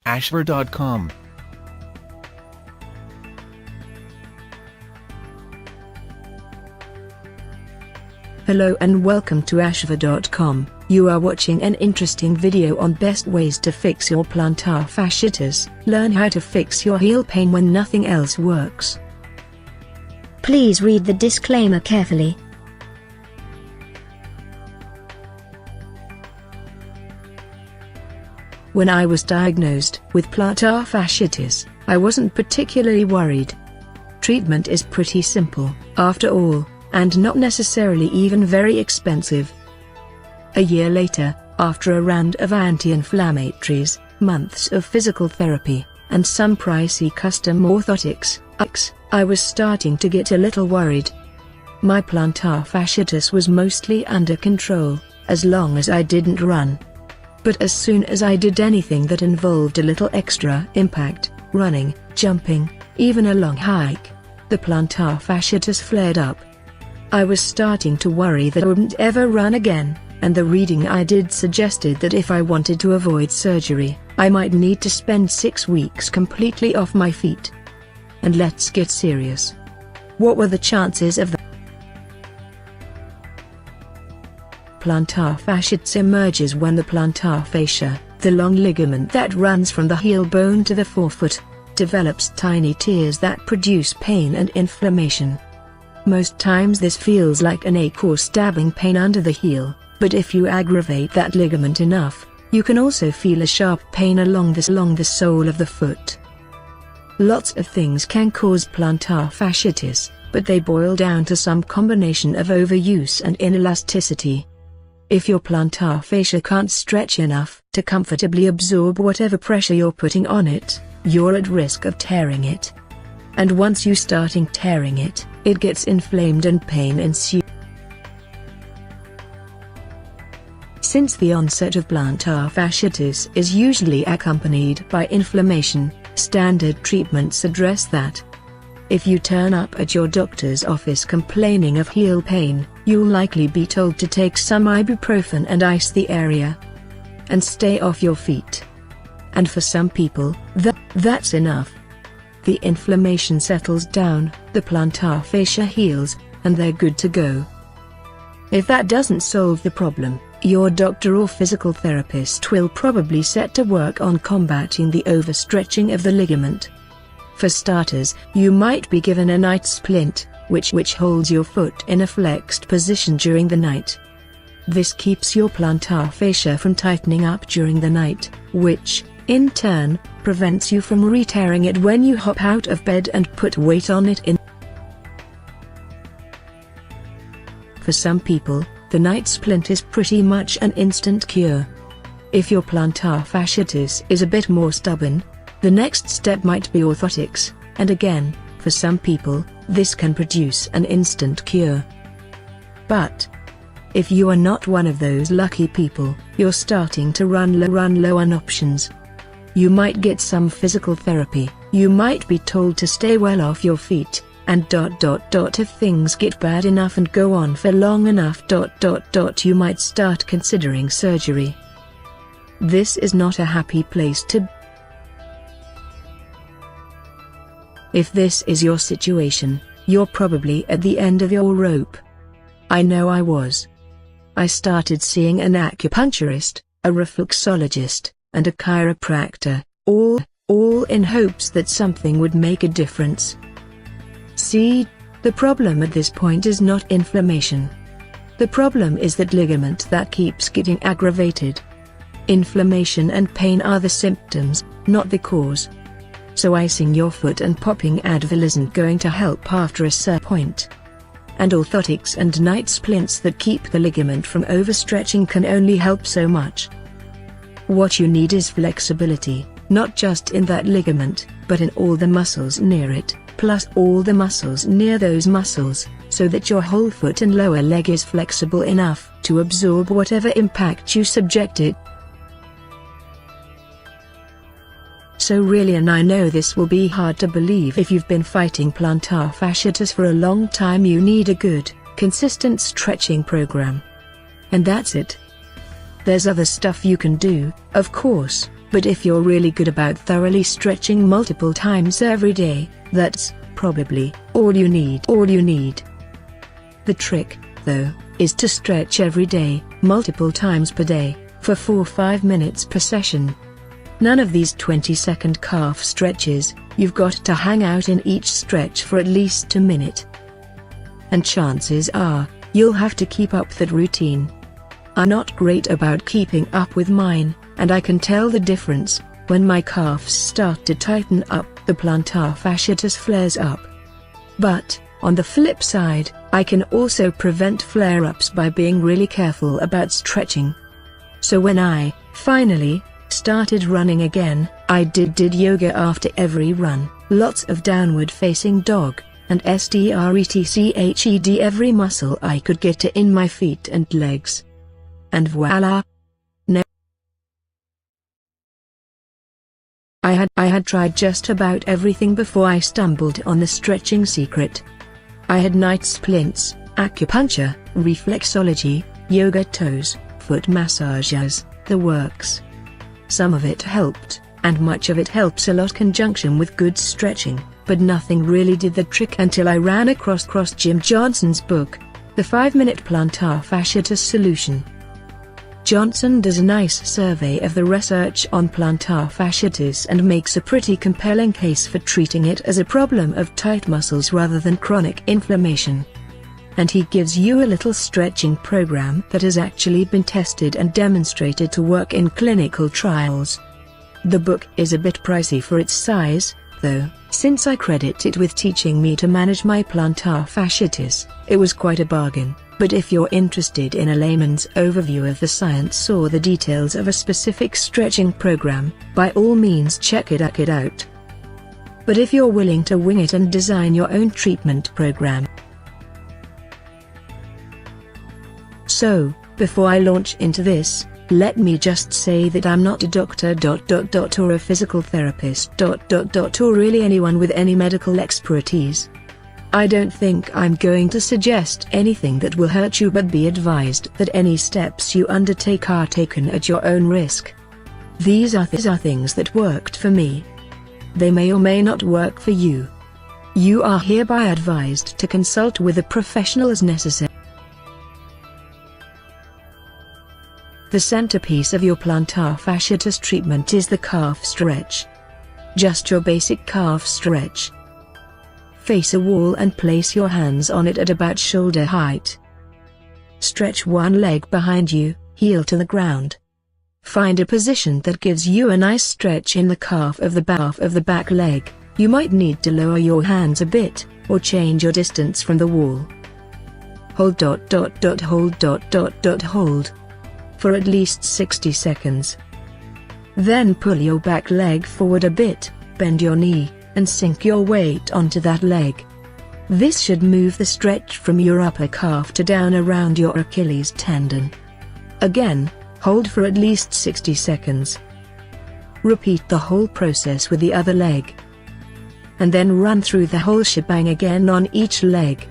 ashver.com. Hello and welcome to ashver.com. You are watching an interesting video on best ways to fix your plantar fasciitis. Learn how to fix your heel pain when nothing else works. Please read the disclaimer carefully. When I was diagnosed with plantar fasciitis, I wasn't particularly worried. Treatment is pretty simple, after all, and not necessarily even very expensive. A year later, after a round of anti-inflammatories, months of physical therapy, and some pricey custom orthotics, I was starting to get a little worried. My plantar fasciitis was mostly under control, as long as I didn't run. But as soon as I did anything that involved a little extra impact, running, jumping, even a long hike, the plantar fasciitis flared up. I was starting to worry that I wouldn't ever run again, and the reading I did suggested that if I wanted to avoid surgery, I might need to spend 6 weeks completely off my feet. And let's get serious. What were the chances of that? Plantar fasciitis emerges when the plantar fascia, the long ligament that runs from the heel bone to the forefoot, develops tiny tears that produce pain and inflammation. Most times this feels like an ache or stabbing pain under the heel, but if you aggravate that ligament enough, you can also feel a sharp pain along the sole of the foot. Lots of things can cause plantar fasciitis, but they boil down to some combination of overuse and inelasticity. If your plantar fascia can't stretch enough to comfortably absorb whatever pressure you're putting on it, you're at risk of tearing it. And once you start tearing it, it gets inflamed and pain ensues. Since the onset of plantar fasciitis is usually accompanied by inflammation, standard treatments address that. If you turn up at your doctor's office complaining of heel pain, you'll likely be told to take some ibuprofen and ice the area. And stay off your feet. And for some people, that's enough. The inflammation settles down, the plantar fascia heals, and they're good to go. If that doesn't solve the problem, your doctor or physical therapist will probably set to work on combating the overstretching of the ligament. For starters, you might be given a night splint, which holds your foot in a flexed position during the night. This keeps your plantar fascia from tightening up during the night, which, in turn, prevents you from re-tearing it when you hop out of bed and put weight on it. For some people, the night splint is pretty much an instant cure. If your plantar fasciitis is a bit more stubborn, the next step might be orthotics, and again, for some people, this can produce an instant cure. But if you are not one of those lucky people, you're starting to run low on options. You might get some physical therapy, you might be told to stay well off your feet, and if things get bad enough and go on for long enough you might start considering surgery. This is not a happy place to be. If this is your situation, you're probably at the end of your rope. I know I was. I started seeing an acupuncturist, a reflexologist, and a chiropractor, all in hopes that something would make a difference. See, the problem at this point is not inflammation. The problem is that ligament that keeps getting aggravated. Inflammation and pain are the symptoms, not the cause. So icing your foot and popping Advil isn't going to help after a certain point. And orthotics and night splints that keep the ligament from overstretching can only help so much. What you need is flexibility, not just in that ligament, but in all the muscles near it, plus all the muscles near those muscles, so that your whole foot and lower leg is flexible enough to absorb whatever impact you subject it. So really, and I know this will be hard to believe if you've been fighting plantar fasciitis for a long time, you need a good, consistent stretching program. And that's it. There's other stuff you can do, of course, But if you're really good about thoroughly stretching multiple times every day, that's probably all you need. The trick, though, is to stretch every day, multiple times per day, for 4-5 minutes per session. None of these 20-second calf stretches. You've got to hang out in each stretch for at least a minute. And chances are, you'll have to keep up that routine. I'm not great about keeping up with mine, and I can tell the difference. When my calves start to tighten up, the plantar fasciitis flares up. But, on the flip side, I can also prevent flare-ups by being really careful about stretching. So when I, finally, started running again, I did yoga after every run, lots of downward-facing dog, and stretched every muscle I could get to in my feet and legs. And voila! No. I had tried just about everything before I stumbled on the stretching secret. I had night splints, acupuncture, reflexology, yoga toes, foot massages, the works. Some of it helped, and much of it helps a lot conjunction with good stretching, but nothing really did the trick until I ran across Jim Johnson's book, The 5-Minute Plantar Fasciitis Solution. Johnson does a nice survey of the research on plantar fasciitis and makes a pretty compelling case for treating it as a problem of tight muscles rather than chronic inflammation. And he gives you a little stretching program that has actually been tested and demonstrated to work in clinical trials. The book is a bit pricey for its size, though, since I credit it with teaching me to manage my plantar fasciitis, it was quite a bargain. But if you're interested in a layman's overview of the science or the details of a specific stretching program, by all means check it out. But if you're willing to wing it and design your own treatment program. So, before I launch into this, let me just say that I'm not a doctor or a physical therapist or really anyone with any medical expertise. I don't think I'm going to suggest anything that will hurt you, but be advised that any steps you undertake are taken at your own risk. These are things that worked for me. They may or may not work for you. You are hereby advised to consult with a professional as necessary. The centerpiece of your plantar fasciitis treatment is the calf stretch. Just your basic calf stretch. Face a wall and place your hands on it at about shoulder height. Stretch one leg behind you, heel to the ground. Find a position that gives you a nice stretch in the calf of the back leg. You might need to lower your hands a bit, or change your distance from the wall. Hold for at least 60 seconds. Then pull your back leg forward a bit, bend your knee, and sink your weight onto that leg. This should move the stretch from your upper calf to down around your Achilles tendon. Again, hold for at least 60 seconds. Repeat the whole process with the other leg. And then run through the whole shebang again on each leg.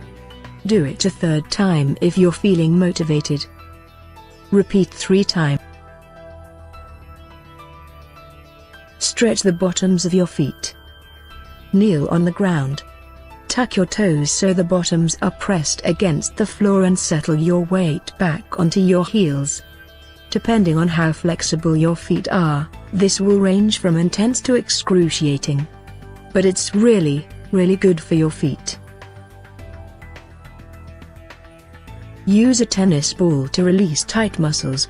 Do it a third time if you're feeling motivated. Repeat 3 times. Stretch the bottoms of your feet. Kneel on the ground. Tuck your toes so the bottoms are pressed against the floor and settle your weight back onto your heels. Depending on how flexible your feet are, this will range from intense to excruciating. But it's really, really good for your feet. Use a tennis ball to release tight muscles.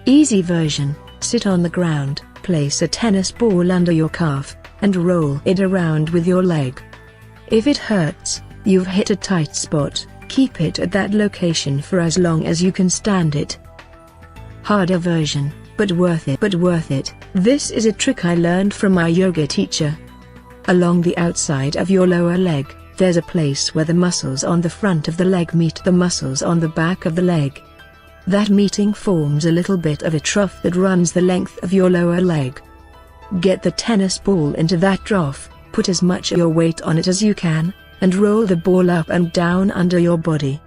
Easy version: sit on the ground, place a tennis ball under your calf, and roll it around with your leg. If it hurts, you've hit a tight spot. Keep it at that location for as long as you can stand it. Harder version, but worth it. This is a trick I learned from my yoga teacher. Along the outside of your lower leg, there's a place where the muscles on the front of the leg meet the muscles on the back of the leg. That meeting forms a little bit of a trough that runs the length of your lower leg. Get the tennis ball into that trough, put as much of your weight on it as you can, and roll the ball up and down under your body.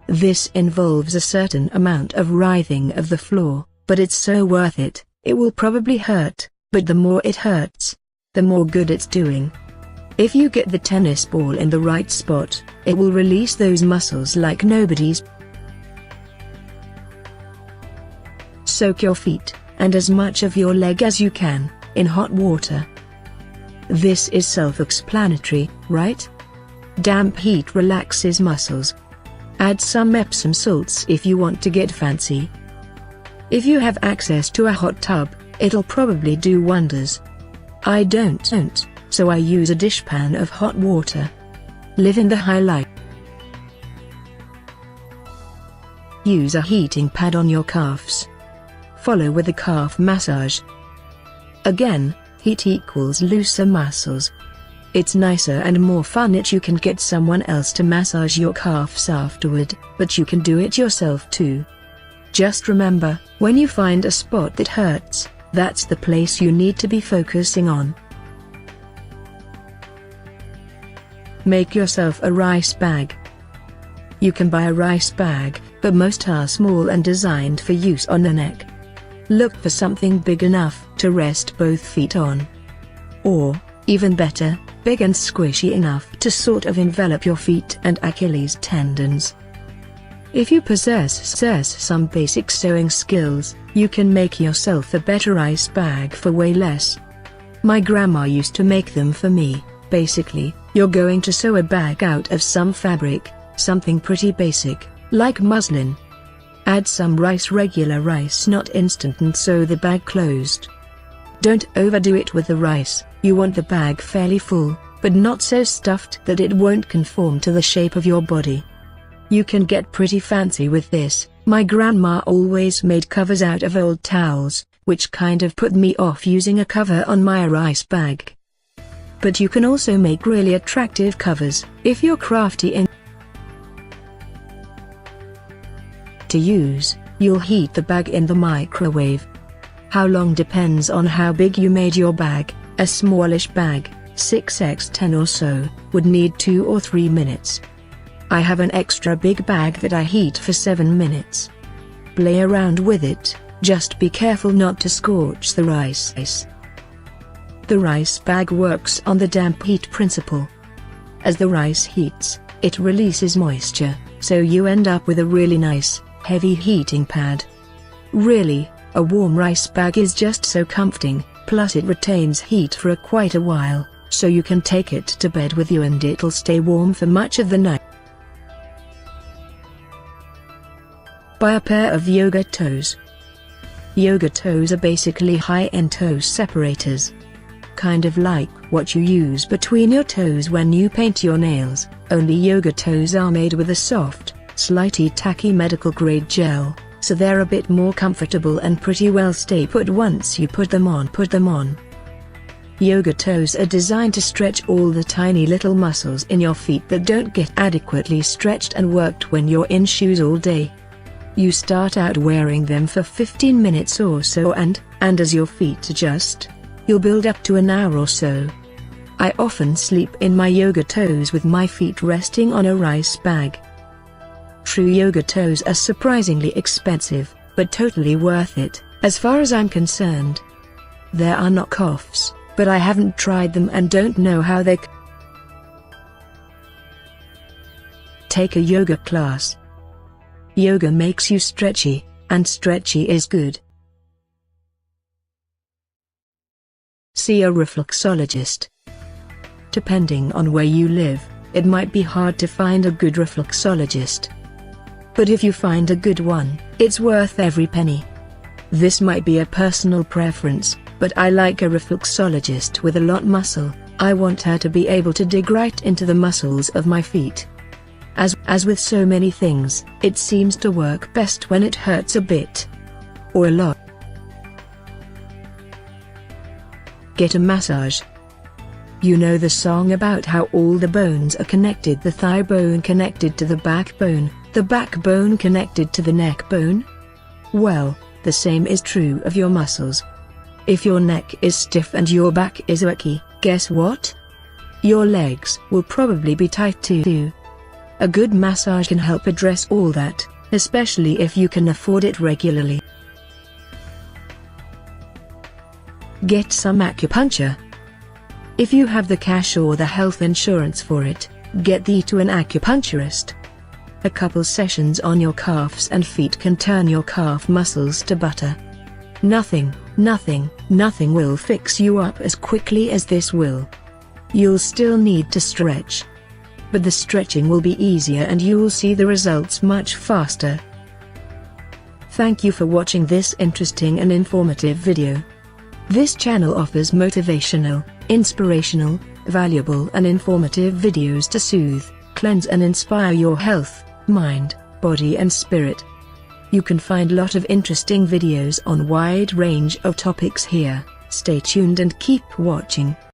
This involves a certain amount of writhing of the floor, but it's so worth it. It will probably hurt, but the more it hurts, the more good it's doing. If you get the tennis ball in the right spot, it will release those muscles like nobody's. Soak your feet, and as much of your leg as you can, in hot water. This is self-explanatory, right? Damp heat relaxes muscles. Add some Epsom salts if you want to get fancy. If you have access to a hot tub, it'll probably do wonders. I don't, so I use a dishpan of hot water. Live in the high life. Use a heating pad on your calves. Follow with a calf massage. Again, heat equals looser muscles. It's nicer and more fun if you can get someone else to massage your calves afterward, but you can do it yourself too. Just remember, when you find a spot that hurts, that's the place you need to be focusing on. Make yourself a rice bag. You can buy a rice bag, but most are small and designed for use on the neck. Look for something big enough to rest both feet on. Or, even better, big and squishy enough to sort of envelop your feet and Achilles tendons. If you possess some basic sewing skills, you can make yourself a better ice bag for way less. My grandma used to make them for me. Basically, you're going to sew a bag out of some fabric, something pretty basic, like muslin. Add some rice, regular rice, not instant, and sew the bag closed. Don't overdo it with the rice. You want the bag fairly full, but not so stuffed that it won't conform to the shape of your body. You can get pretty fancy with this. My grandma always made covers out of old towels, which kind of put me off using a cover on my rice bag. But you can also make really attractive covers, if you're crafty in. To use, you'll heat the bag in the microwave. How long depends on how big you made your bag. A smallish bag, 6x10 or so, would need 2 or 3 minutes. I have an extra big bag that I heat for 7 minutes. Play around with it, just be careful not to scorch the rice. The rice bag works on the damp heat principle. As the rice heats, it releases moisture, so you end up with a really nice, heavy heating pad. Really, a warm rice bag is just so comforting, plus it retains heat for quite a while, so you can take it to bed with you and it'll stay warm for much of the night. Buy a pair of yoga toes. Yoga toes are basically high-end toe separators. Kind of like what you use between your toes when you paint your nails, only yoga toes are made with a soft, slightly tacky medical-grade gel, so they're a bit more comfortable and pretty well stay put once you put them on. Yoga toes are designed to stretch all the tiny little muscles in your feet that don't get adequately stretched and worked when you're in shoes all day. You start out wearing them for 15 minutes or so and as your feet adjust, you'll build up to an hour or so. I often sleep in my yoga toes with my feet resting on a rice bag. True yoga toes are surprisingly expensive, but totally worth it, as far as I'm concerned. There are knockoffs, but I haven't tried them and don't know how they. Take a yoga class. Yoga makes you stretchy, and stretchy is good. See a reflexologist. Depending on where you live, it might be hard to find a good reflexologist. But if you find a good one, it's worth every penny. This might be a personal preference, but I like a reflexologist with a lot muscle. I want her to be able to dig right into the muscles of my feet. As with so many things, it seems to work best when it hurts a bit. Or a lot. Get a massage. You know the song about how all the bones are connected, the thigh bone connected to the backbone connected to the neck bone? Well, the same is true of your muscles. If your neck is stiff and your back is achy, guess what? Your legs will probably be tight too. A good massage can help address all that, especially if you can afford it regularly. get some acupuncture. If you have the cash or the health insurance for it, get thee to an acupuncturist. A couple sessions on your calves and feet can turn your calf muscles to butter. Nothing will fix you up as quickly as this will. You'll still need to stretch. But the stretching will be easier and you'll see the results much faster. Thank you for watching this interesting and informative video. This channel offers motivational, inspirational, valuable and informative videos to soothe, cleanse and inspire your health, mind, body and spirit. You can find lot of interesting videos on wide range of topics here. Stay tuned and keep watching.